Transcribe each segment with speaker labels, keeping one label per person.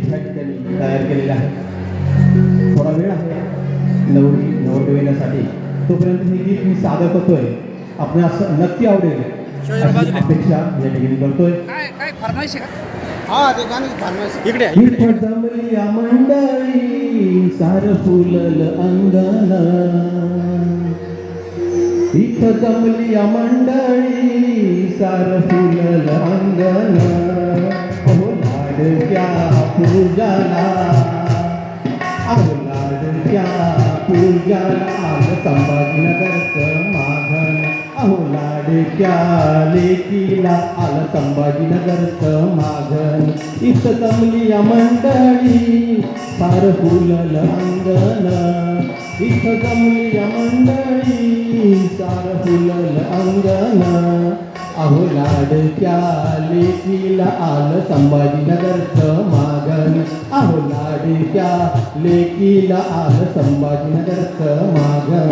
Speaker 1: ह्या ठिकाणी तयार केलेला आहे. थोडा वेळ आहे नवरदेव येण्यासाठी. तोपर्यंत हे गीत मी सादर करतोय. आपणास नक्की आवडेल अशी अपेक्षा या ठिकाणी करतोय.
Speaker 2: काय फरमाईश आहे का?
Speaker 3: हा ते गाणं फरमाईश
Speaker 2: इकडे
Speaker 1: इथं जमली या मंडळी सार फुलल अंगण. इथं जमली या मंडळी सार फुलल अंगण. अहो लाडक्या पूजाला, अहो लाडक्या पूजाला आलं संभाजीनगरचं माघन. अहो लाडक्या लेकीला आलं संभाजीनगरचं माघन. इथं जमली या मंडळी सार फुलल अंगण. इथं जमली या मंडळी सार फुलल अंगण. अहो लाडक्या लेकीला आलं संभाजीनगरचं मागन. अहो लाडक्या लेकीला आलं संभाजीनगरचं मागन.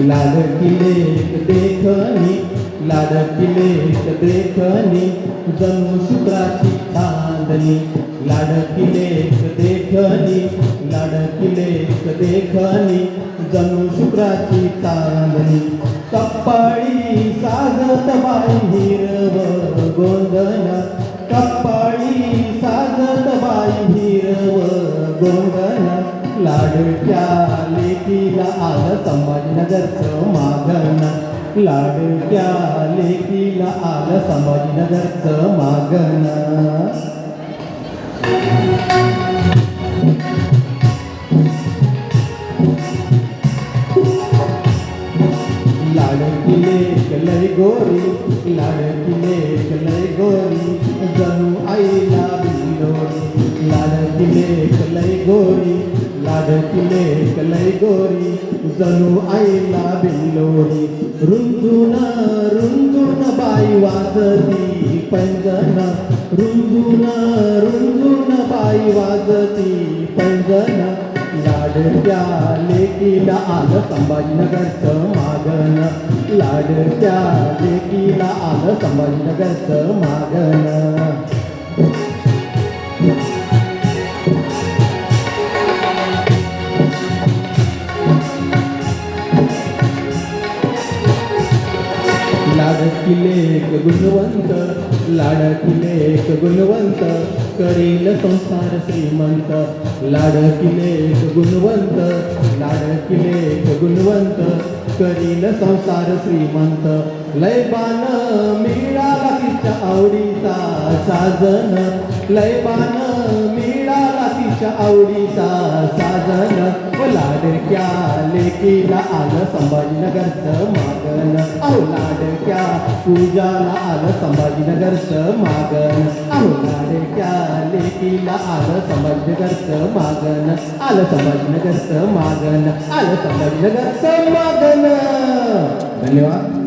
Speaker 1: लाडकी लेक देखणी, लाडकी लेक देखणी जणू शुक्राची चांदणी. लाडकी लेक देखणी, लाडकी लेक देखणी जणू शुक्राची चांदणी. कप्पाळी साजत बाई हिरव गोंधन. कप्पाळी साजत बाई हिरव गोंधन. लाडक्या लेकीला आलं संभाजीनगरचं मागन. लाडक्या लेकीला आलं संभाजीनगरचं मागन. लाडकी लेक लय गोरी, लाडकी लेक लय गोरी जणू आईला बिलोरी. लाडकी लेक लय गोरी, लाडकी लेक लय गोरी जणू आईला बिलोरी. रुंजून रुंजून बाई वाजती पैंजण. रुंजून रुंजून बाई वाजती पैंजण. लाडक्या लेकीला आलं संभाजीनगरचं मागन. लाडक्या लेकीला आलं संभाजीनगरचं मागन. लाडकी लेक गुणवंत, लाडकी लेक गुणवंत करील संसार श्रीमंत. लाडकी लेक गुणवंत, लाडकी लेक गुणवंत करील संसार श्रीमंत. लयबान मिळाला तिच्या आवडीचा साजन. लयबान मिळाला तिच्या आवडीचा साजन. लाडक्या लेकीला आलं संभाजीनगरचं मागन. अहो लाडक्या पूजाला आलं संभाजीनगरचं मागन. अहो लाडक्या लेकीला आलं संभाजीनगरचं मागन. आलं संभाजीनगरचं मागन. आलं संभाजीनगरचं मागन. धन्यवाद.